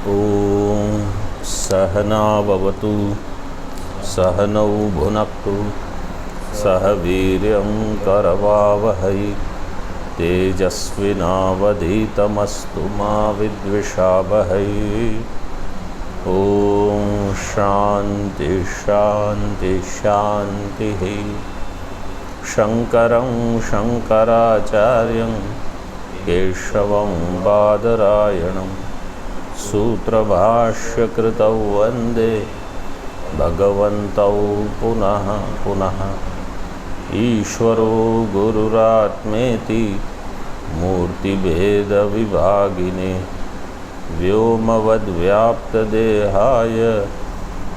ॐ सहनाववतु सहनौ भुनक्तु सह वीर्यं करवावहै तेजस्विनावधीतमस्तु मा विद्विषावहै। ॐ शान्ति शान्ति शान्तिः। शङ्करं शङ्कराचार्यं केशवं बादरायणं सूत्रभाष्यकृतौ वन्दे भगवन्तौ पुनः पुनः। ईश्वरो गुरुरात्मेति मूर्तिभेदविभागिने व्योमवद्व्याप्तदेहाय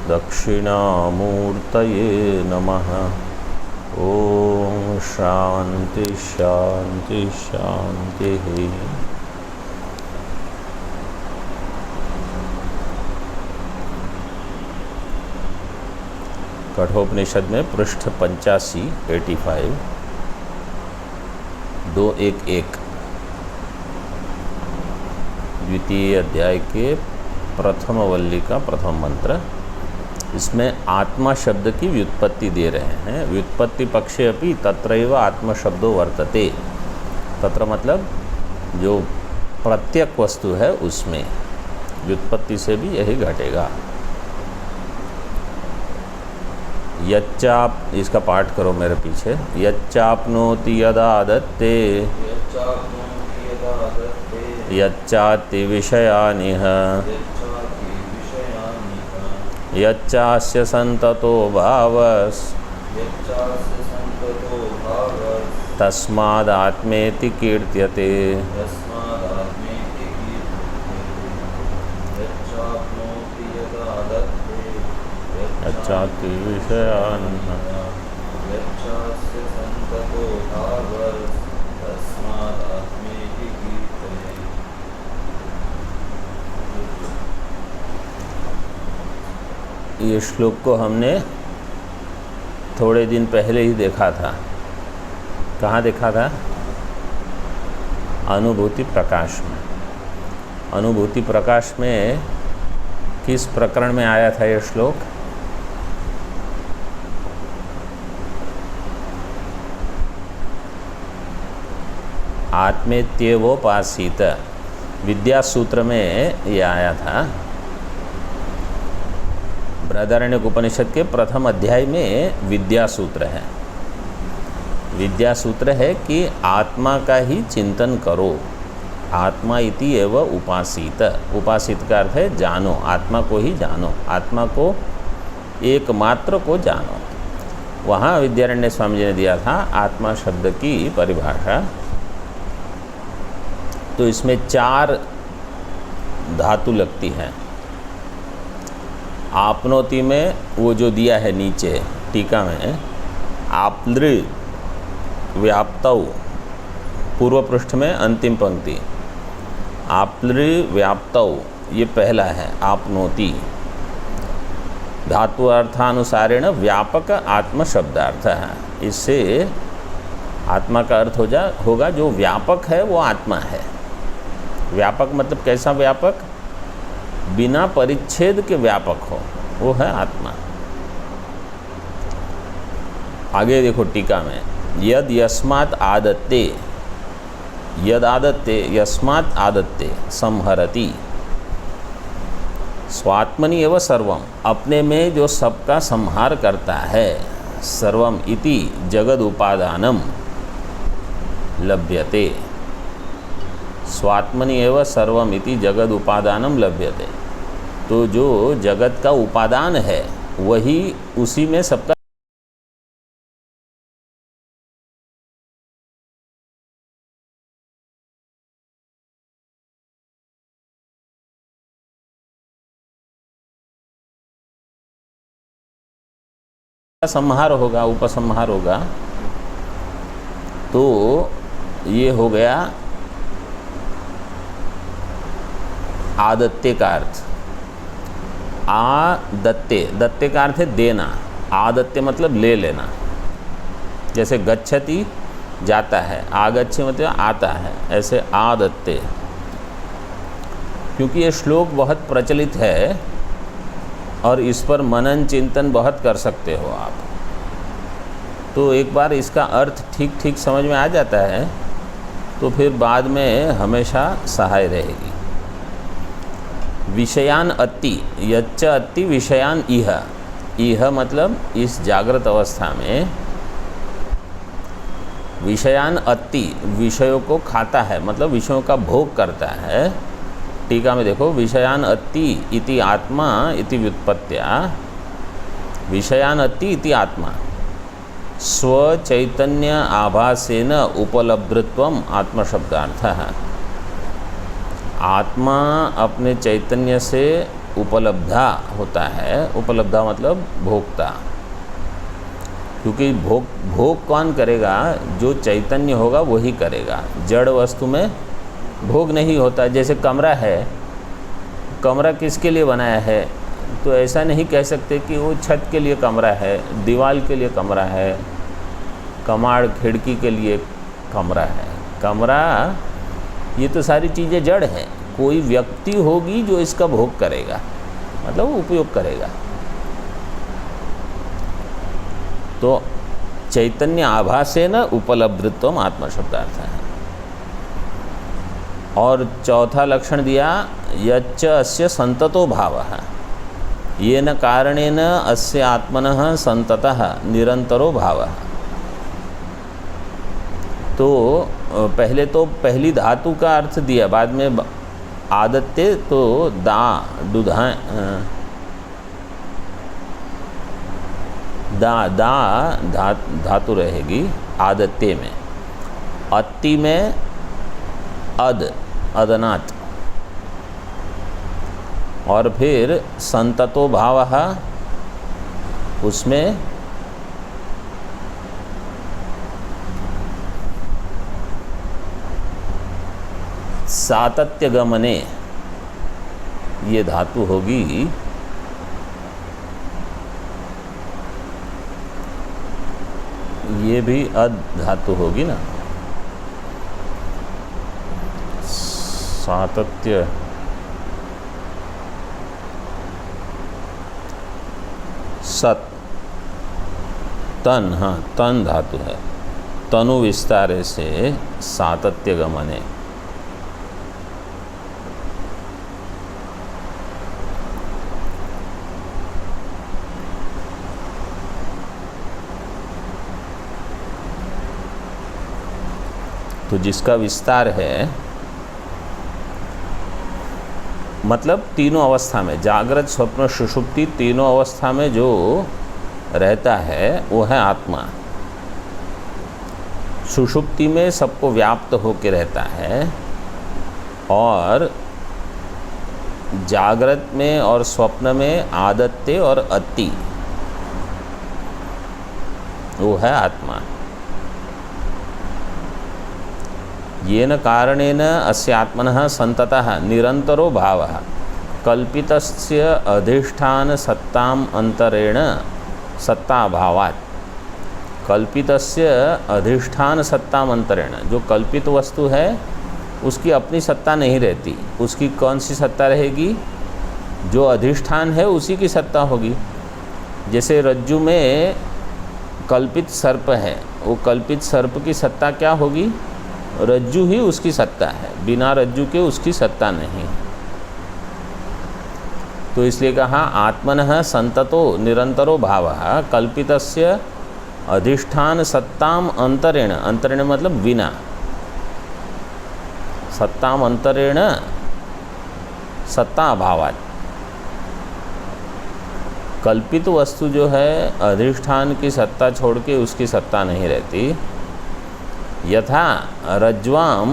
दक्षिणामूर्तये नमः। ॐ शान्ति शान्ति शान्तिः। कठोपनिषद में पृष्ठ 85 85 211 द्वितीय अध्याय के प्रथम वल्ली का प्रथम मंत्र। इसमें आत्मा शब्द की व्युत्पत्ति दे रहे हैं। व्युत्पत्ति पक्षे अपि तत्रैव आत्मा शब्दो वर्तते। तत्र मतलब जो प्रत्यक वस्तु है उसमें व्युत्पत्ति से भी यही घटेगा। यच्चाप, इसका पाठ करो मेरे पीछे। यच्चाप्नोति यदा दत्ते यच्चाति विषयानिह यच्चास्य संततो भावस् तस्मादात्मेति कीर्त्यते। यच्चाति विषयानिह यच्चास्य संततो भावस् तस्मादात्मेति कीर्त्यते। ये श्लोक को हमने थोड़े दिन पहले ही देखा था। कहाँ देखा था? अनुभूति प्रकाश में। अनुभूति प्रकाश में किस प्रकरण में आया था ये श्लोक? आत्मेत्येवोपासीत विद्या सूत्र में ये आया था। बृहदारण्यक उपनिषद के प्रथम अध्याय में विद्या सूत्र है। विद्या सूत्र है कि आत्मा का ही चिंतन करो। आत्मा इति एव उपासीत। उपासीत का अर्थ है जानो, आत्मा को ही जानो, आत्मा को एकमात्र को जानो। वहाँ विद्यारण्य स्वामी जी ने दिया था आत्मा शब्द की परिभाषा। तो इसमें 4 धातु लगती हैं। आपनोति में वो जो दिया है नीचे टीका में, आप्लृ व्याप्तौ, पूर्व पृष्ठ में अंतिम पंक्ति, आप्लृ व्याप्तौ, ये पहला है आपनोति। धातु अर्थानुसारेण व्यापक आत्म शब्दार्थ है। इससे आत्मा का अर्थ होगा जो व्यापक है वो आत्मा है। व्यापक मतलब कैसा व्यापक? बिना परिच्छेद के व्यापक हो, वो है आत्मा। आगे देखो टीका में, यद यस्मात् आदत्ते, यद आदत्ते यस्मात् आदत्ते संहरति स्वात्मनि एव सर्वम, अपने में जो सबका संहार करता है। सर्वम इति जगद उपादानम लभ्यते। स्वात्मनि एव सर्वम इति जगद उपादानम लभ्यते। तो जो जगत का उपादान है वही उसी में सबका संहार होगा, उपसंहार होगा। तो ये हो गया आदत्ते का अर्थ। आदत्ते, दत्ते का अर्थ है देना। आदत्ते मतलब ले लेना। जैसे गच्छति जाता है, आगच्छति मतलब आता है, ऐसे आदत्ते। क्योंकि ये श्लोक बहुत प्रचलित है और इस पर मनन चिंतन बहुत कर सकते हो आप। तो एक बार इसका अर्थ ठीक ठीक समझ में आ जाता है तो फिर बाद में हमेशा सहाय रहेगी। विषयान अति, यच्च अति विषयान इह। इह मतलब इस जागृत अवस्था में विषयान अति, विषयों को खाता है, मतलब विषयों का भोग करता है। टीका में देखो, विषयान अति इति आत्मा इति व्युत्पत्त्या, विषयान अति इति आत्मा स्वचैतन्य आभासेन उपलब्धत्वम आत्मशब्दार्थः। आत्मा अपने चैतन्य से उपलब्धा होता है। उपलब्धा मतलब भोक्ता, क्योंकि भोग कौन करेगा? जो चैतन्य होगा वही करेगा। जड़ वस्तु में भोग नहीं होता। जैसे कमरा है, कमरा किसके लिए बनाया है? तो ऐसा नहीं कह सकते कि वो छत के लिए कमरा है, दीवार के लिए कमरा है, कमाड़ खिड़की के लिए कमरा है। कमरा, ये तो सारी चीज़ें जड़ हैं। कोई व्यक्ति होगी जो इसका भोग करेगा, मतलब उपयोग करेगा। तो चैतन्य आभासेन उपलब्धत्वम आत्मशब्दार्थ है। और चौथा लक्षण दिया, यच्च अस्य संततो भावः, येन कारणेन अस्य आत्मनः संततः निरंतरो भावः। तो पहले तो पहली धातु का अर्थ दिया, बाद में आदत्ते तो धातु रहेगी आदत्ते में। अति में अदनात्, और फिर संततो भावः, उसमें सातत्य गमने ये धातु होगी। ये भी अद धातु होगी ना, सातत्य सत तन, हाँ तन धातु है। तनु विस्तारे से सातत्य गमने। तो जिसका विस्तार है, मतलब तीनों अवस्था में, जागृत स्वप्न सुषुप्ति तीनों अवस्था में जो रहता है वो है आत्मा। सुषुप्ति में सबको व्याप्त होकर रहता है, और जागृत में और स्वप्न में आदत्ते और अति, वो है आत्मा। येन कारणेन अस्य आत्मनः संततः निरंतरो भावः कल्पितस्य अधिष्ठान सत्ताम अंतरेण सत्ताभावात्। कल्पितस्य अधिष्ठान सत्ताम अंतरेण, जो कल्पित वस्तु है उसकी अपनी सत्ता नहीं रहती। उसकी कौन सी सत्ता रहेगी? जो अधिष्ठान है उसी की सत्ता होगी। जैसे रज्जु में कल्पित सर्प है, वो कल्पित सर्प की सत्ता क्या होगी? रज्जु ही उसकी सत्ता है, बिना रज्जु के उसकी सत्ता नहीं। तो इसलिए कहा आत्मनः संततो निरंतरो भावः कल्पितस्य अधिष्ठान सत्ताम अंतरेण। अंतरेण मतलब बिना, सत्ताम अंतरेण सत्ता अभावात्। कल्पित वस्तु जो है अधिष्ठान की सत्ता छोड़ के उसकी सत्ता नहीं रहती। यथा रज्ज्वाम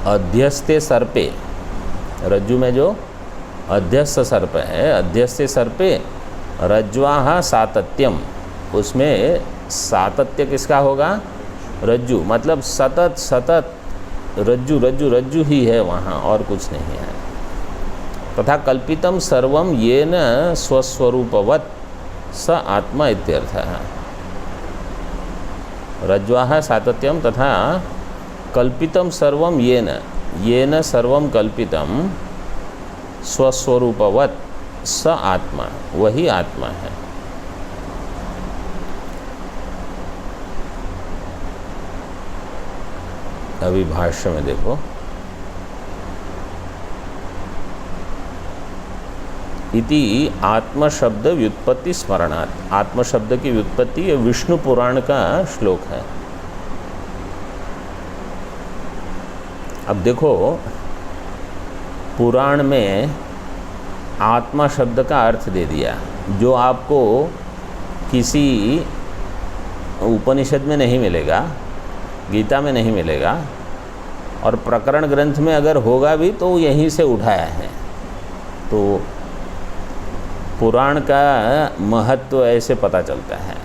अध्यस्ते सर्पे, रज्जु में जो अध्यस्त सर्प है, अध्यस्ते सर्पे रज्ज्वाः सातत्यम, उसमें सातत्य किसका होगा? रज्जु, मतलब सतत सतत रज्जु रज्जु रज्जु ही है वहाँ, और कुछ नहीं है। तथा कल्पितम सर्वम येन स्वस्वरूपवत् स आत्मा इत्यर्थः। रज्ज्वाः सातत्यं तथा कल्पितम सर्वम येन सर्वम कल्पितम स्वस्वरूपवत् स आत्मा, वही आत्मा है। अभी भाष्य में देखो, इति आत्म शब्द व्युत्पत्ति स्मरणात्। आत्म शब्द की व्युत्पत्ति ये विष्णु पुराण का श्लोक है। अब देखो, पुराण में आत्मा शब्द का अर्थ दे दिया, जो आपको किसी उपनिषद में नहीं मिलेगा, गीता में नहीं मिलेगा, और प्रकरण ग्रंथ में अगर होगा भी तो यहीं से उठाया है। तो पुराण का महत्व ऐसे पता चलता है।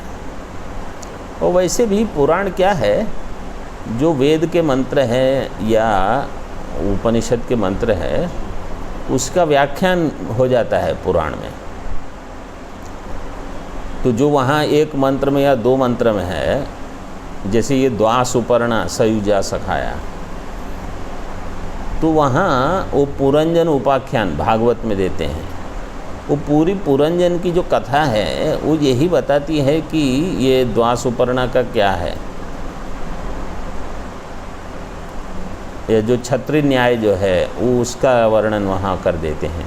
और वैसे भी पुराण क्या है, जो वेद के मंत्र हैं या उपनिषद के मंत्र है, उसका व्याख्यान हो जाता है पुराण में। तो जो वहाँ एक मंत्र में या दो मंत्र में है, जैसे ये द्वा सुपर्णा सयुजा सखाया, तो वहाँ वो पुरंजन उपाख्यान भागवत में देते हैं। वो पूरी पुरंजन की जो कथा है वो यही बताती है कि ये द्वा सुपर्णा का क्या है। ये जो क्षत्रिय न्याय जो है वो उसका वर्णन वहाँ कर देते हैं,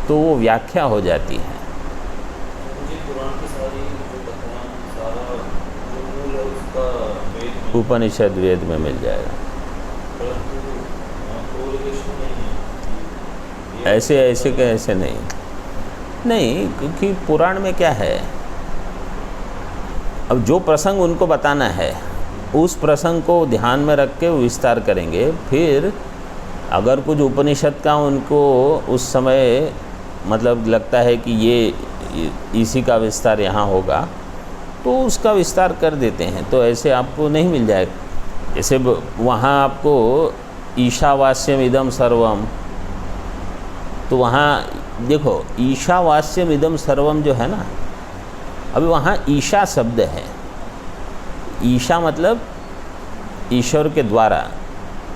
तो वो व्याख्या हो जाती है। उपनिषद वेद में मिल जाएगा। ऐसे कैसे नहीं, क्योंकि पुराण में क्या है, अब जो प्रसंग उनको बताना है उस प्रसंग को ध्यान में रख के विस्तार करेंगे। फिर अगर कुछ उपनिषद का उनको उस समय मतलब लगता है कि ये इसी का विस्तार यहाँ होगा, तो उसका विस्तार कर देते हैं। तो ऐसे आपको नहीं मिल जाएगा। जैसे वहाँ आपको ईशावास्यम इदम सर्वम, तो वहाँ देखो ईशावास्यम इदम सर्वम जो है ना, अभी वहाँ ईशा शब्द है। ईशा मतलब ईश्वर के द्वारा,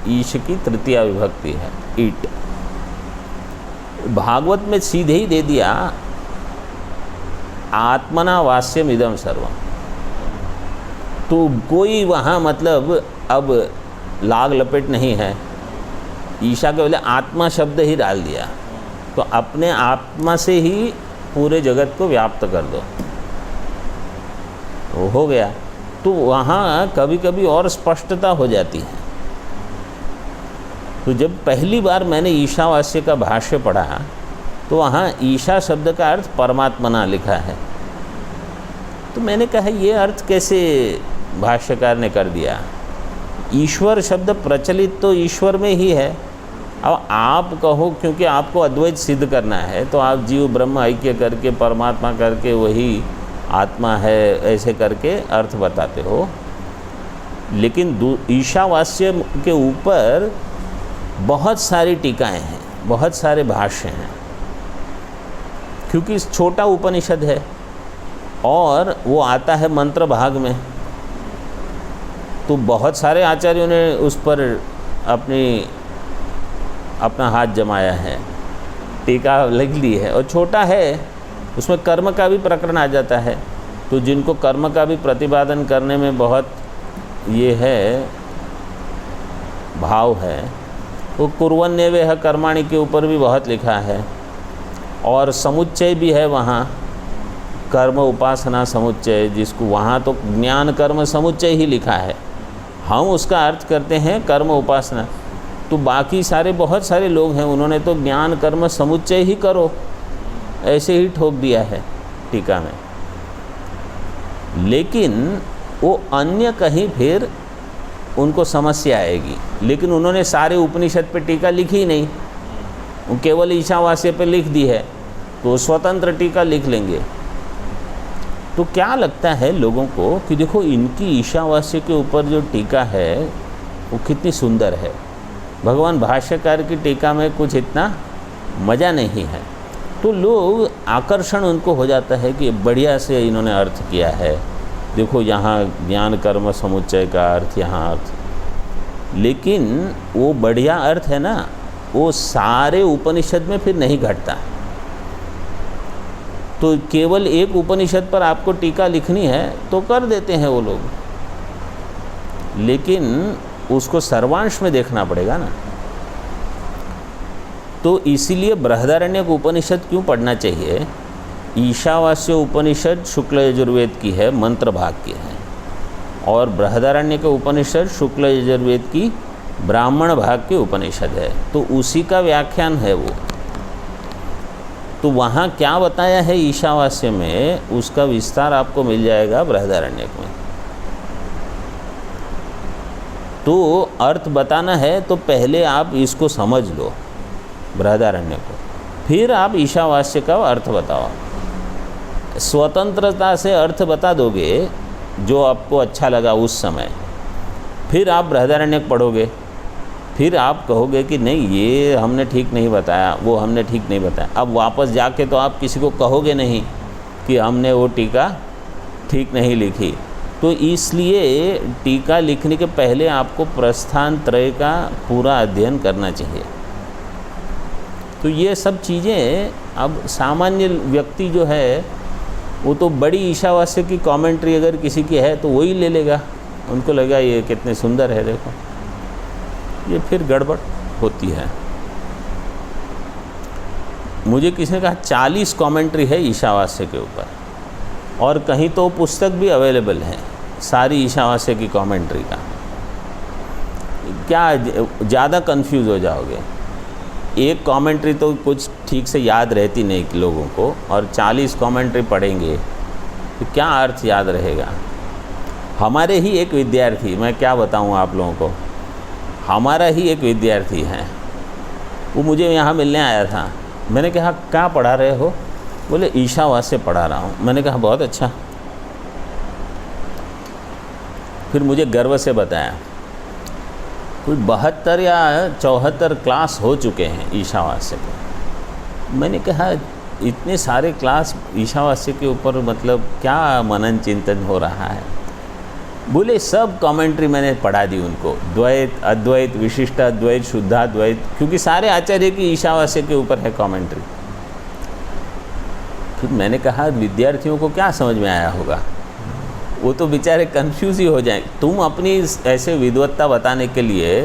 ईश की तृतीया विभक्ति है, ईट। भागवत में सीधे ही दे दिया आत्मना वास्यम इदम सर्वम। तो कोई वहाँ मतलब अब लाग लपेट नहीं है, ईशा के बदले आत्मा शब्द ही डाल दिया। तो अपने आत्मा से ही पूरे जगत को व्याप्त कर दो, वो हो गया। तो वहाँ कभी कभी और स्पष्टता हो जाती है। तो जब पहली बार मैंने ईशावास्य का भाष्य पढ़ा, तो वहाँ ईशा शब्द का अर्थ परमात्मना लिखा है। तो मैंने कहा ये अर्थ कैसे भाष्यकार ने कर दिया। ईश्वर शब्द प्रचलित तो ईश्वर में ही है। अब आप कहो क्योंकि आपको अद्वैत सिद्ध करना है, तो आप जीव ब्रह्म ऐक्य करके परमात्मा करके वही आत्मा है ऐसे करके अर्थ बताते हो। लेकिन ईशावास्य के ऊपर बहुत सारी टीकाएं हैं, बहुत सारे भाष्य हैं, क्योंकि छोटा उपनिषद है और वो आता है मंत्र भाग में। तो बहुत सारे आचार्यों ने उस पर अपना हाथ जमाया है, टीका लिख ली है। और छोटा है, उसमें कर्म का भी प्रकरण आ जाता है। तो जिनको कर्म का भी प्रतिपादन करने में बहुत ये है भाव है, वो कुर्वन्यवेह कर्माणि के ऊपर भी बहुत लिखा है। और समुच्चय भी है वहाँ, कर्म उपासना समुच्चय, जिसको वहाँ तो ज्ञान कर्म समुच्चय ही लिखा है, हम उसका अर्थ करते हैं कर्म उपासना। तो बाकी सारे बहुत सारे लोग हैं, उन्होंने तो ज्ञान कर्म समुच्चय ही करो ऐसे ही ठोक दिया है टीका में। लेकिन वो अन्य कहीं फिर उनको समस्या आएगी। लेकिन उन्होंने सारे उपनिषद पे टीका लिखी नहीं, वो केवल ईशावास्य पे लिख दी है, तो स्वतंत्र टीका लिख लेंगे। तो क्या लगता है लोगों को कि देखो इनकी ईशावास्य के ऊपर जो टीका है वो कितनी सुंदर है। भगवान भाष्यकार की टीका में कुछ इतना मज़ा नहीं है। तो लोग आकर्षण उनको हो जाता है कि बढ़िया से इन्होंने अर्थ किया है, देखो यहाँ ज्ञान कर्म समुच्चय का अर्थ, यहाँ अर्थ। लेकिन वो बढ़िया अर्थ है ना, वो सारे उपनिषद में फिर नहीं घटता। तो केवल एक उपनिषद पर आपको टीका लिखनी है तो कर देते हैं वो लोग, लेकिन उसको सर्वांश में देखना पड़ेगा ना। तो इसीलिए बृहदारण्यक उपनिषद क्यों पढ़ना चाहिए? ईशावास्य उपनिषद शुक्ल यजुर्वेद की है, मंत्र भाग की है, और बृहदारण्यक उपनिषद शुक्ल यजुर्वेद की ब्राह्मण भाग के उपनिषद है, तो उसी का व्याख्यान है वो। तो वहाँ क्या बताया है ईशावास्य में, उसका विस्तार आपको मिल जाएगा बृहदारण्यक में। तो अर्थ बताना है तो पहले आप इसको समझ लो बृहदारण्य को, फिर आप ईशावास्य का अर्थ बताओ। स्वतंत्रता से अर्थ बता दोगे जो आपको अच्छा लगा उस समय, फिर आप बृहदारण्यक पढ़ोगे, फिर आप कहोगे कि नहीं ये हमने ठीक नहीं बताया, वो हमने ठीक नहीं बताया। अब वापस जाके तो आप किसी को कहोगे नहीं कि हमने वो टीका ठीक नहीं लिखी। तो इसलिए टीका लिखने के पहले आपको प्रस्थान त्रय का पूरा अध्ययन करना चाहिए। तो ये सब चीज़ें, अब सामान्य व्यक्ति जो है वो तो बड़ी ईशावास्य की कमेंट्री अगर किसी की है तो वही ले लेगा, उनको लगा ये कितने सुंदर है, देखो। ये फिर गड़बड़ होती है। मुझे किसी ने कहा 40 कमेंट्री है ईशावास्य के ऊपर, और कहीं तो पुस्तक भी अवेलेबल है सारी ईशावास्य की कमेंट्री का। क्या ज़्यादा कंफ्यूज हो जाओगे? एक कमेंट्री तो कुछ ठीक से याद रहती नहीं लोगों को, और 40 कमेंट्री पढ़ेंगे तो क्या अर्थ याद रहेगा? हमारे ही एक विद्यार्थी, मैं क्या बताऊं आप लोगों को, हमारा ही एक विद्यार्थी है, वो मुझे यहाँ मिलने आया था। मैंने कहा क्या पढ़ा रहे हो? बोले ईशावास्य पढ़ा रहा हूँ। मैंने कहा बहुत अच्छा। फिर मुझे गर्व से बताया कोई 72 या 74 क्लास हो चुके हैं ईशावास्य के। मैंने कहा इतने सारे क्लास ईशावास्य के ऊपर, मतलब क्या मनन चिंतन हो रहा है? बोले सब कमेंट्री मैंने पढ़ा दी उनको, द्वैत, अद्वैत, विशिष्ट अद्वैत, शुद्धाद्वैत, क्योंकि सारे आचार्य की ईशावास्य के ऊपर है कमेंट्री। फिर मैंने कहा विद्यार्थियों को क्या समझ में आया होगा, वो तो बेचारे कंफ्यूज ही हो जाए। तुम अपनी ऐसे विद्वत्ता बताने के लिए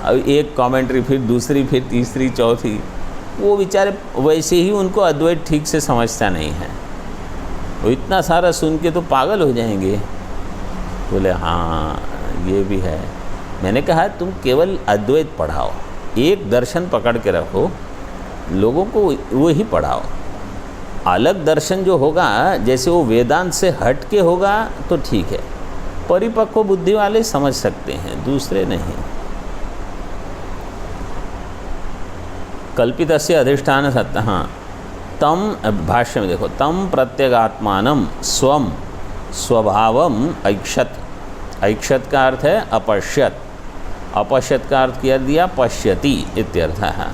एक कमेंट्री, फिर दूसरी, फिर तीसरी, चौथी, वो बेचारे वैसे ही उनको अद्वैत ठीक से समझता नहीं है, वो इतना सारा सुन के तो पागल हो जाएंगे। बोले हाँ ये भी है। मैंने कहा तुम केवल अद्वैत पढ़ाओ, एक दर्शन पकड़ के रखो, लोगों को वो ही पढ़ाओ। अलग दर्शन जो होगा, जैसे वो वेदांत से हट के होगा तो ठीक है, परिपक्व बुद्धि वाले समझ सकते हैं, दूसरे नहीं। कल्पितस्य अधिष्ठान सत्ता, हाँ, तम, भाष्य में देखो, तम प्रत्यगात्मानं स्वम स्वभावम ऐक्षत। ऐक्षत का अर्थ है अपश्यत, अपश्यत का अर्थ किया दिया पश्यति इत्यर्थ है।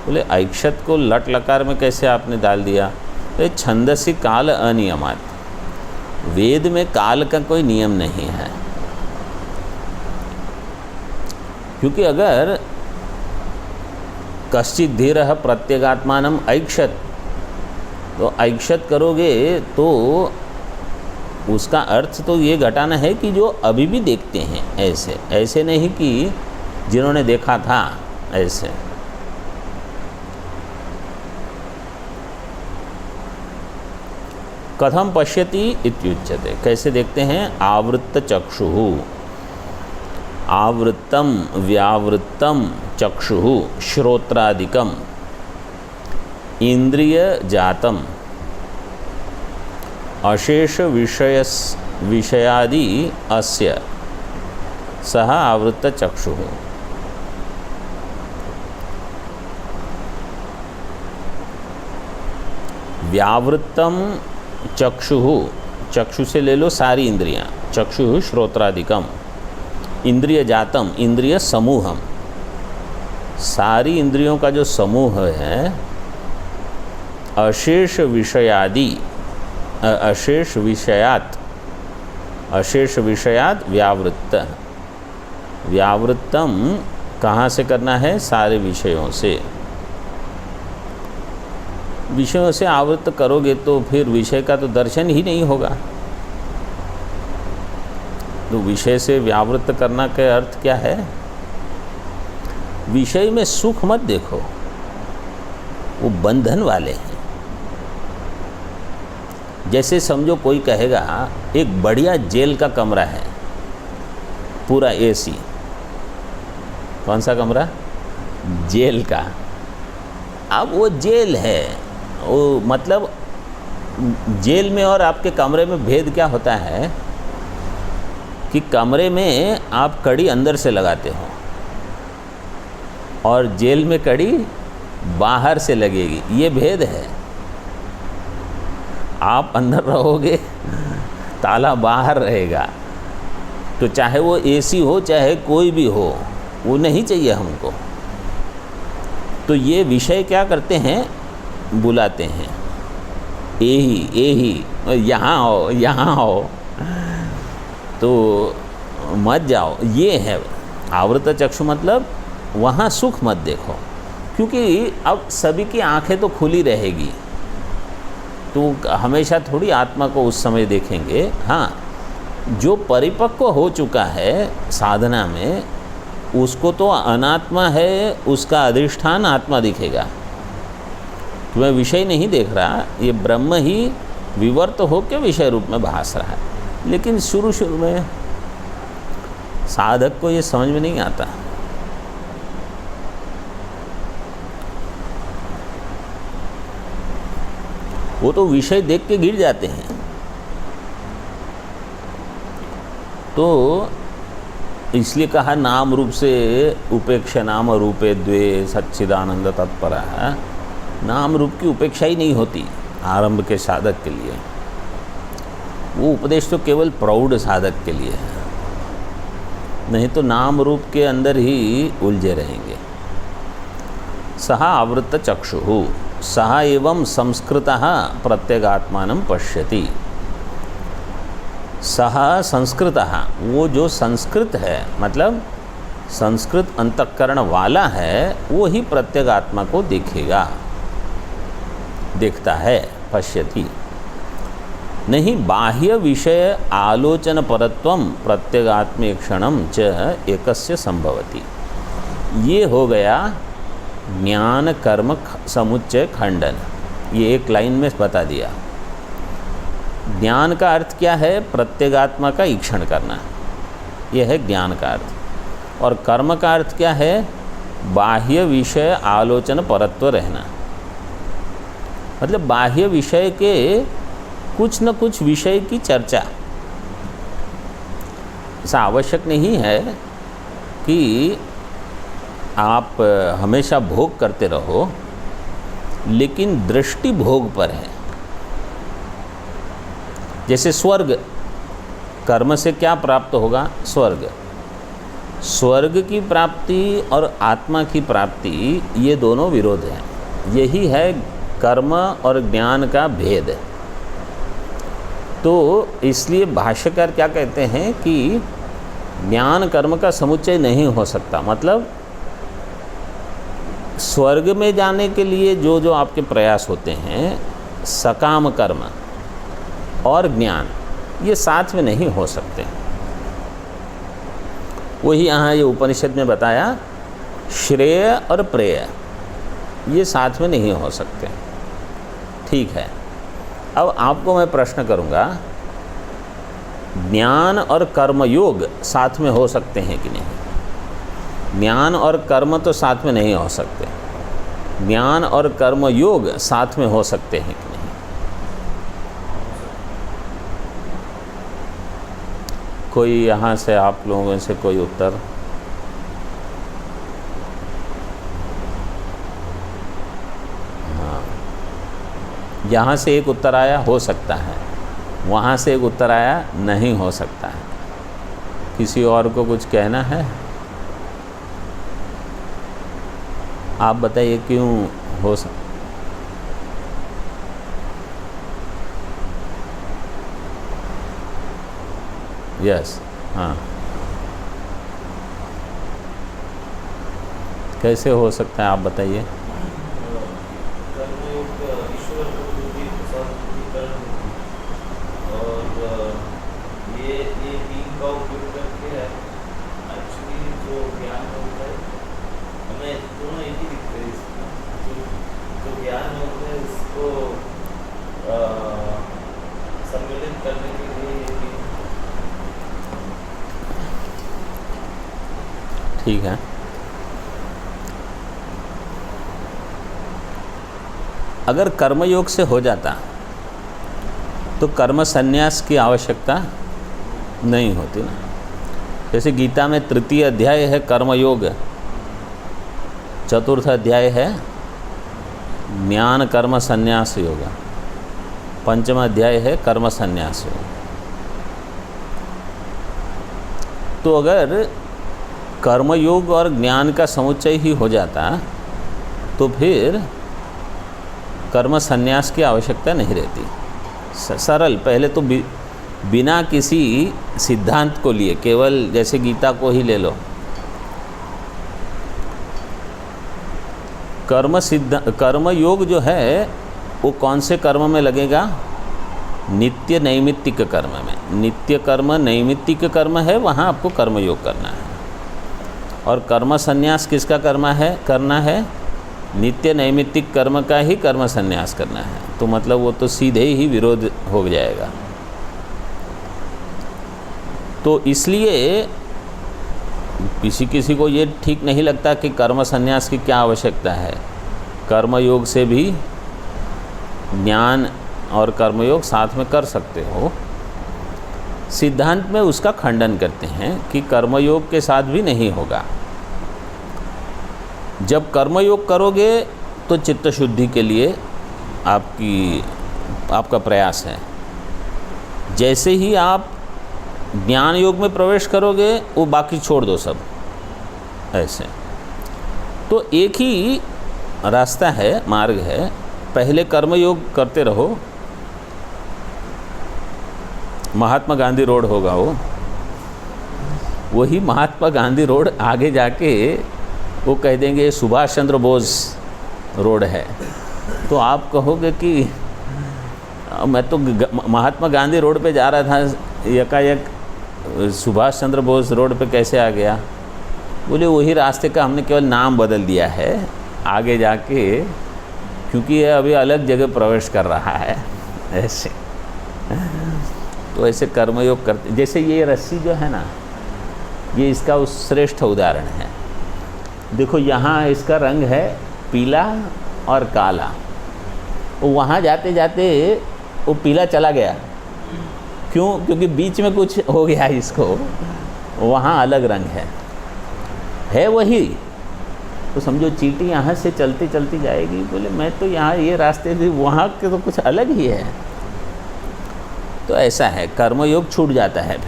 बोले ऐक्षत को लट लकार में कैसे आपने डाल दिया? तो छंदसी काल अनियमात, वेद में काल का कोई नियम नहीं है। क्योंकि अगर कश्चित धीरः प्रत्यगात्मानं ऐक्षत, तो ऐक्षत करोगे तो उसका अर्थ तो ये घटाना है कि जो अभी भी देखते हैं, ऐसे ऐसे नहीं कि जिन्होंने देखा था ऐसे। कथम पश्यति इत्युच्यते, कैसे देखते हैं? आवृत्त चक्षुः, आवृत्तम व्यावृत्तम चक्षुः श्रोत्रादिकम इंद्रिय जातम अशेष विषयादि अस्य सह आवृत्त चक्षुः। व्यावृत्तम चक्षुः, चक्षु से ले लो सारी इंद्रियां, चक्षुः श्रोत्रादिकम, इंद्रिय जातम, इंद्रिय समूहम, सारी इंद्रियों का जो समूह है अशेष विषयात व्यावृत्त, व्यावृत्तम कहाँ से करना है? सारे विषयों से। विषयों से आवृत्त करोगे तो फिर विषय का तो दर्शन ही नहीं होगा। तो विषय से व्यावृत्त करना का अर्थ क्या है? विषय में सुख मत देखो, वो बंधन वाले हैं। जैसे समझो कोई कहेगा एक बढ़िया जेल का कमरा है, पूरा एसी। कौन सा कमरा? जेल का। अब वो जेल है, वो मतलब जेल में और आपके कमरे में भेद क्या होता है कि कमरे में आप कड़ी अंदर से लगाते हो और जेल में कड़ी बाहर से लगेगी, ये भेद है। आप अंदर रहोगे, ताला बाहर रहेगा। तो चाहे वो एसी हो चाहे कोई भी हो, वो नहीं चाहिए हमको। तो ये विषय क्या करते हैं? बुलाते हैं, यही यहाँ आओ, यहाँ आओ, तो मत जाओ। ये है आवृत चक्षु, मतलब वहाँ सुख मत देखो, क्योंकि अब सभी की आंखें तो खुली रहेगी, तो हमेशा थोड़ी आत्मा को उस समय देखेंगे। हाँ, जो परिपक्व हो चुका है साधना में, उसको तो अनात्मा है, उसका अधिष्ठान आत्मा दिखेगा। तो मैं विषय नहीं देख रहा, ये ब्रह्म ही विवर्त होकर विषय रूप में भास रहा है। लेकिन शुरू में साधक को ये समझ में नहीं आता। वो तो विषय देख के गिर जाते हैं। तो इसलिए कहा नाम रूप से उपेक्षा, नाम रूपे द्वे सच्चिदानंद तत्पर है। नाम रूप की उपेक्षा ही नहीं होती आरंभ के साधक के लिए। वो उपदेश तो केवल प्रौढ़ साधक के लिए है, नहीं तो नाम रूप के अंदर ही उलझे रहेंगे। सह आवृत चक्षुः सह एवं संस्कृतः प्रत्यगात्मानं पश्यति। सह संस्कृतः, वो जो संस्कृत है, मतलब संस्कृत अंतःकरण वाला है, वो ही प्रत्यगात्मा को देखेगा, देखता है। पश्यति नहीं बाह्य विषय आलोचन परत्वम प्रत्यगात्मेक्षणम च एकस्य संभवति। ये हो गया ज्ञान कर्म समुच्चय खंडन। ये एक लाइन में बता दिया। ज्ञान का अर्थ क्या है? प्रत्यगात्मा का ईक्षण करना, यह है ज्ञान का अर्थ। और कर्म का अर्थ क्या है? बाह्य विषय आलोचन परत्व रहना, मतलब बाह्य विषय के कुछ न कुछ विषय की चर्चा। ऐसा आवश्यक नहीं है कि आप हमेशा भोग करते रहो, लेकिन दृष्टि भोग पर है। जैसे स्वर्ग, कर्म से क्या प्राप्त होगा? स्वर्ग। स्वर्ग की प्राप्ति और आत्मा की प्राप्ति, ये दोनों विरोध हैं। यही है कर्म और ज्ञान का भेद। तो इसलिए भाष्यकार क्या कहते हैं कि ज्ञान कर्म का समुच्चय नहीं हो सकता। मतलब स्वर्ग में जाने के लिए जो जो आपके प्रयास होते हैं, सकाम कर्म और ज्ञान, ये साथ में नहीं हो सकते। वही यहाँ ये उपनिषद में बताया, श्रेय और प्रेय ये साथ में नहीं हो सकते। ठीक है, अब आपको मैं प्रश्न करूँगा, ज्ञान और कर्म योग साथ में हो सकते हैं कि नहीं? ज्ञान और कर्म तो साथ में नहीं हो सकते। ज्ञान और कर्म योग साथ में हो सकते हैं कि नहीं? कोई यहाँ से आप लोगों से कोई उत्तर? हाँ, यहाँ से एक उत्तर आया, हो सकता है। वहाँ से एक उत्तर आया, नहीं हो सकता है। किसी और को कुछ कहना है? आप बताइए क्यों हो यस हाँ, कैसे हो सकता है आप बताइए। सम्मिलित करने के लिए ठीक है, अगर कर्मयोग से हो जाता तो कर्म संन्यास की आवश्यकता नहीं होती ना। जैसे गीता में तृतीय अध्याय है कर्मयोग, चतुर्थ अध्याय है ज्ञान कर्म संन्यास योग, पंचम अध्याय है कर्म संन्यास योग। तो अगर कर्मयोग और ज्ञान का समुच्चय ही हो जाता तो फिर कर्म संन्यास की आवश्यकता नहीं रहती। सरल, पहले तो बिना किसी सिद्धांत को लिए, केवल जैसे गीता को ही ले लो, कर्मयोग जो है वो कौन से कर्म में लगेगा? नित्य नैमित्तिक कर्म में। नित्य कर्म नैमित्तिक कर्म है, वहाँ आपको कर्मयोग करना है। और कर्म संन्यास किसका करना है? नित्य नैमित्तिक कर्म का ही कर्म संन्यास करना है। तो मतलब वो तो सीधे ही विरोध हो जाएगा। तो इसलिए किसी को ये ठीक नहीं लगता कि कर्म संन्यास की क्या आवश्यकता है। कर्मयोग से भी ज्ञान और कर्मयोग साथ में कर सकते हो। सिद्धांत में उसका खंडन करते हैं कि कर्मयोग के साथ भी नहीं होगा। जब कर्मयोग करोगे तो चित्त शुद्धि के लिए आपका प्रयास है। जैसे ही आप ज्ञान योग में प्रवेश करोगे वो बाकी छोड़ दो सब, ऐसे। तो एक ही रास्ता है, मार्ग है। पहले कर्मयोग करते रहो, महात्मा गांधी रोड होगा वही महात्मा गांधी रोड आगे जाके वो कह देंगे सुभाष चंद्र बोस रोड है। तो आप कहोगे कि मैं तो महात्मा गांधी रोड पे जा रहा था, एकाएक सुभाष चंद्र बोस रोड पे कैसे आ गया? बोले वही रास्ते का हमने केवल नाम बदल दिया है आगे जाके, क्योंकि ये अभी अलग जगह प्रवेश कर रहा है, ऐसे। तो ऐसे कर्मयोग करते, जैसे ये रस्सी जो है ना, ये इसका उस श्रेष्ठ उदाहरण है। देखो यहाँ इसका रंग है पीला और काला। वो वहाँ जाते जाते वो पीला चला गया, क्यों? क्योंकि बीच में कुछ हो गया इसको, वहाँ अलग रंग है वही। तो समझो चींटी यहाँ से चलती चलती जाएगी, बोले मैं तो यहाँ ये रास्ते से, वहाँ के तो कुछ अलग ही है। तो ऐसा है, कर्मयोग छूट जाता है,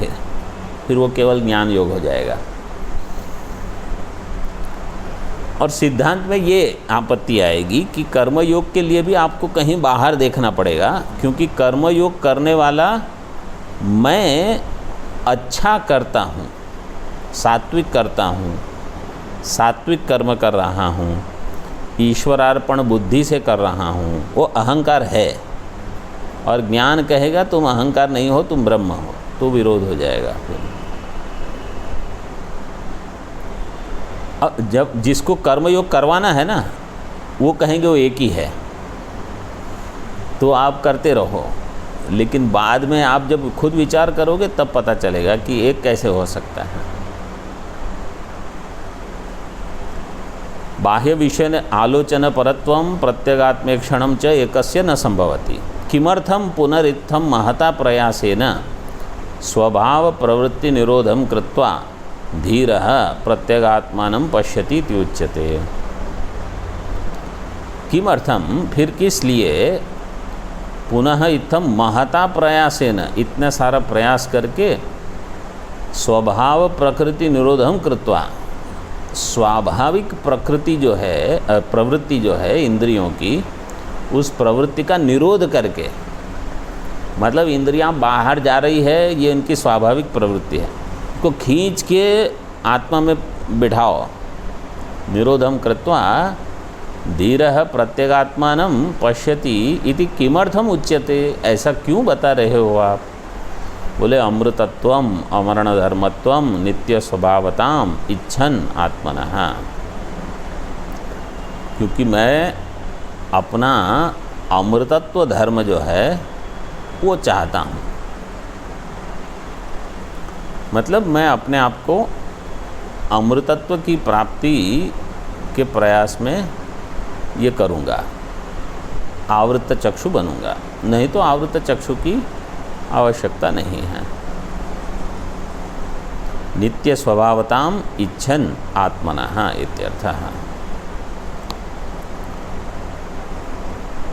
फिर वो केवल ज्ञान योग हो जाएगा। और सिद्धांत में ये आपत्ति आएगी कि कर्मयोग के लिए भी आपको कहीं बाहर देखना पड़ेगा, क्योंकि कर्मयोग करने वाला मैं अच्छा करता हूँ, सात्विक करता हूँ, सात्विक कर्म कर रहा हूँ, ईश्वरार्पण बुद्धि से कर रहा हूँ, वो अहंकार है। और ज्ञान कहेगा तुम अहंकार नहीं हो, तुम ब्रह्म हो, तो विरोध हो जाएगा। फिर जब जिसको कर्मयोग करवाना है ना, वो कहेंगे वो एक ही है, तो आप करते रहो। लेकिन बाद में आप जब खुद विचार करोगे तब पता चलेगा कि एक कैसे हो सकता है। बाह्य विषय आलोचन परत्वं प्रत्यगात्मेक्षणं च एकस्य न संभवति। किमर्थं पुनरित्थं महता प्रयासेन स्वभाव प्रवृत्ति निरोधं कृत्वा धीरः प्रत्यगात्मानं पश्यति इति उच्यते। किमर्थं, फिर किस लिए, पुनः इत्थं महता प्रयासेन, इतना सारा प्रयास करके, स्वभाव प्रकृति निरोधं कृत्वा, स्वाभाविक प्रकृति जो है, प्रवृत्ति जो है इंद्रियों की, उस प्रवृत्ति का निरोध करके, मतलब इंद्रियां बाहर जा रही है, ये इनकी स्वाभाविक प्रवृत्ति है, को खींच के आत्मा में बिठाओ। निरोधम कृत्वा धीरः प्रत्यगात्मानं पश्यति इति किमर्थम उच्यते, ऐसा क्यों बता रहे हो आप? बोले अमृतत्वम अमरण धर्मत्वम नित्य स्वभावताम इच्छन आत्मनः, क्योंकि मैं अपना अमृतत्व धर्म जो है वो चाहता हूँ। मतलब मैं अपने आप को अमृतत्व की प्राप्ति के प्रयास में ये करूँगा, आवृत्त चक्षु बनूँगा, नहीं तो आवृत्त चक्षु की आवश्यकता नहीं है। नित्य स्वभावताम इच्छन आत्मनः इत्यर्थः।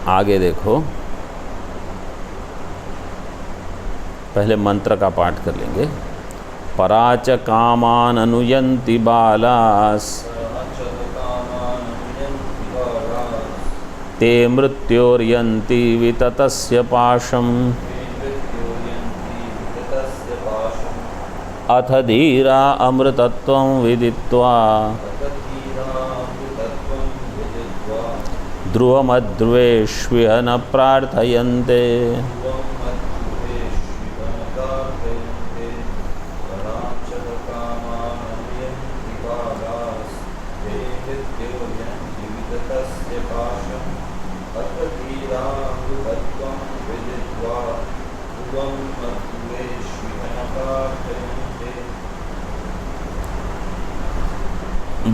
आगे देखो, पहले मंत्र का पाठ कर लेंगे। पराच कामान अनुयन्ति बालास ते मृत्योर्यन्ति विततस्य पाशम् अथ धीरा अमृतत्वं विदित्वा ध्रुवमध्रुवेष्विह न प्रार्थयन्ते।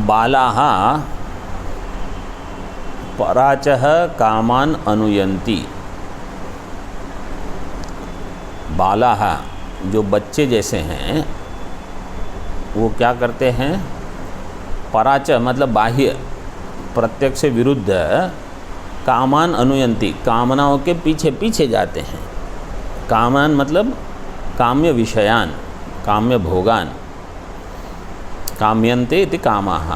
बालाः पराचः कामान अनुयन्ति। बालाः जो बच्चे जैसे हैं वो क्या करते हैं? पराच मतलब बाह्य, प्रत्यक्ष से विरुद्ध कामान अनुयन्ति, कामनाओं के पीछे पीछे जाते हैं। कामान मतलब काम्य विषयान, काम्य भोगान। काम्यन्ते इति कामाः,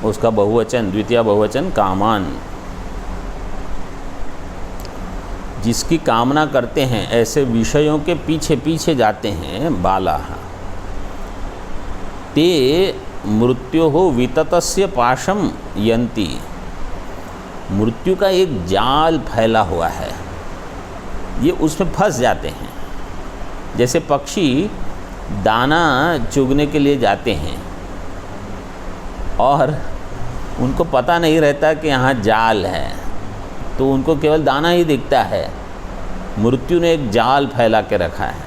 उसका बहुवचन, द्वितीय बहुवचन कामान। जिसकी कामना करते हैं ऐसे विषयों के पीछे पीछे जाते हैं बालाः। ते मृत्योः विततस्य पाशम यन्ति। मृत्यु का एक जाल फैला हुआ है, ये उसमें फंस जाते हैं। जैसे पक्षी दाना चुगने के लिए जाते हैं और उनको पता नहीं रहता कि यहाँ जाल है, तो उनको केवल दाना ही दिखता है। मृत्यु ने एक जाल फैला के रखा है,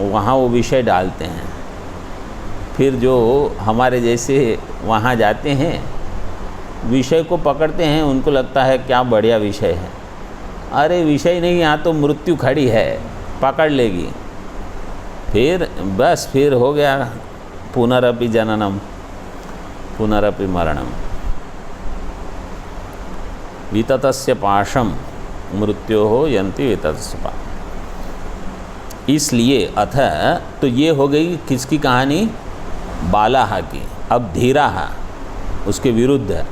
वहाँ वो विषय डालते हैं। फिर जो हमारे जैसे वहाँ जाते हैं, विषय को पकड़ते हैं, उनको लगता है क्या बढ़िया विषय है। अरे विषय नहीं, यहाँ तो मृत्यु खड़ी है, पकड़ लेगी। फिर बस फिर हो गया पुनरपि जननम पुनरपि मरणम। विततस्य पाशम मृत्योः यन्ति विततस्य पाशम। इसलिए अथ, तो ये हो गई किसकी कहानी? बालाः की। अब धीराः उसके विरुद्ध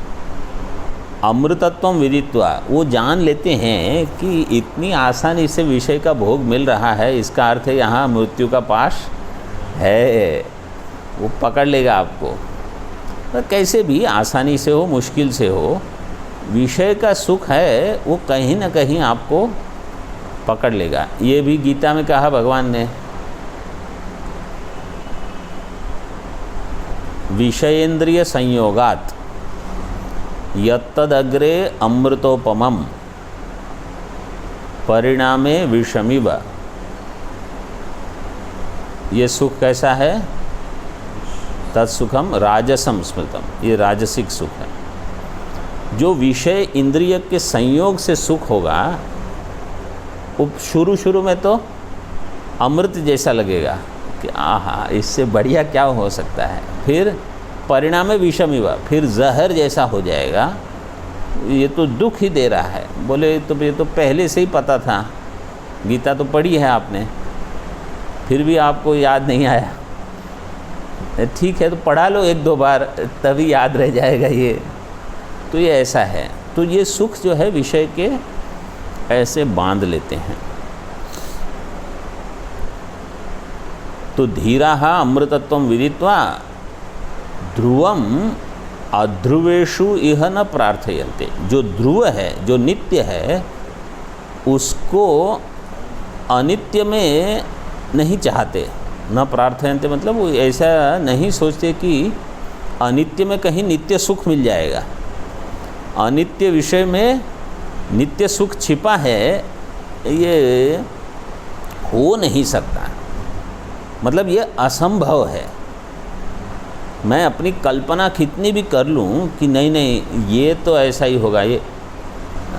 अमृतत्वं विदित्वा, वो जान लेते हैं कि इतनी आसानी से विषय का भोग मिल रहा है, इसका अर्थ है यहाँ मृत्यु का पाश है, वो पकड़ लेगा आपको। तो कैसे भी आसानी से हो मुश्किल से हो, विषय का सुख है वो कहीं ना कहीं आपको पकड़ लेगा। ये भी गीता में कहा भगवान ने, विषयेंद्रिय संयोगात यत्तदग्रे अमृतोपमम परिणामे विषमिव। ये सुख कैसा है? तत्सुखम राजसम स्मृतम, ये राजसिक सुख है। जो विषय इंद्रिय के संयोग से सुख होगा, वो शुरू में तो अमृत जैसा लगेगा कि आहा इससे बढ़िया क्या हो सकता है। फिर परिणाम विषमिव, फिर जहर जैसा हो जाएगा, ये तो दुख ही दे रहा है। बोले तो ये तो पहले से ही पता था, गीता तो पढ़ी है आपने, फिर भी आपको याद नहीं आया। ठीक है तो पढ़ा लो एक दो बार, तभी याद रह जाएगा ये। तो ये ऐसा है। तो ये सुख जो है विषय के ऐसे बांध लेते हैं। तो धीराः अमृतत्वं विदित्वा ध्रुवम अध्रुवेषु इह न प्रार्थयन्ते। जो ध्रुव है, जो नित्य है, उसको अनित्य में नहीं चाहते। न प्रार्थयन्ते मतलब वो ऐसा नहीं सोचते कि अनित्य में कहीं नित्य सुख मिल जाएगा। अनित्य विषय में नित्य सुख छिपा है, ये हो नहीं सकता। मतलब ये असंभव है। मैं अपनी कल्पना कितनी भी कर लूँ कि नहीं नहीं ये तो ऐसा ही होगा, ये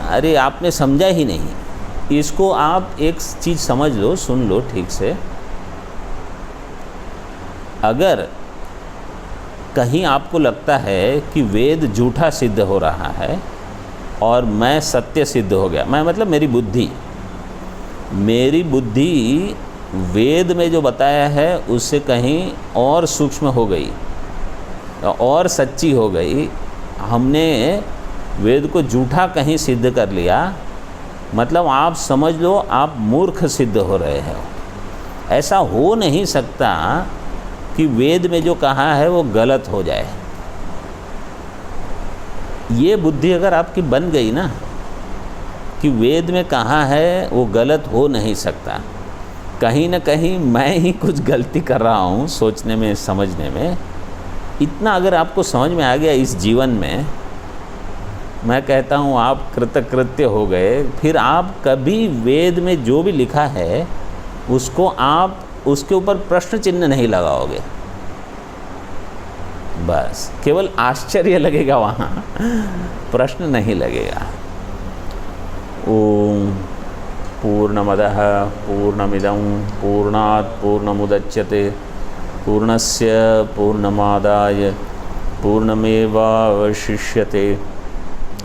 अरे आपने समझा ही नहीं। इसको आप एक चीज़ समझ लो, सुन लो ठीक से। अगर कहीं आपको लगता है कि वेद झूठा सिद्ध हो रहा है और मैं सत्य सिद्ध हो गया, मैं मतलब मेरी बुद्धि वेद में जो बताया है उससे कहीं और सूक्ष्म हो गई और सच्ची हो गई, हमने वेद को झूठा कहीं सिद्ध कर लिया, मतलब आप समझ लो आप मूर्ख सिद्ध हो रहे हो। ऐसा हो नहीं सकता कि वेद में जो कहा है वो गलत हो जाए। ये बुद्धि अगर आपकी बन गई ना कि वेद में कहा है वो गलत हो नहीं सकता, कहीं ना कहीं मैं ही कुछ गलती कर रहा हूँ सोचने में, समझने में, इतना अगर आपको समझ में आ गया इस जीवन में, मैं कहता हूँ आप कृतकृत्य हो गए। फिर आप कभी वेद में जो भी लिखा है उसको आप उसके ऊपर प्रश्न चिन्ह नहीं लगाओगे। बस केवल आश्चर्य लगेगा, वहाँ प्रश्न नहीं लगेगा। ओम पूर्णमदः पूर्णमिदं पूर्णात् पूर्णमुदच्यते पूर्णस्य पूर्णमादाय पूर्णमेवावशिष्यते।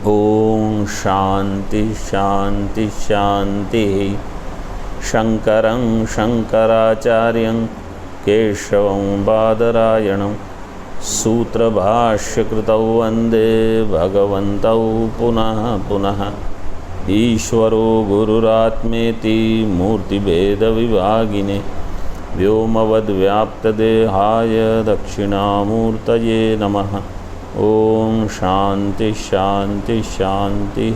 ओम शांति शांति शांति। शंकरं शंकराचार्यं केशवं बादरायणं सूत्रभाष्यकृतौ वन्दे भगवन्तौ पुनः पुनः। ईश्वरो गुरुरात्मेति मूर्तिभेदविभागिने व्योमवद्व्याप्तदेहाय दक्षिणामूर्तये नमः। ओम शांति शांति शांति।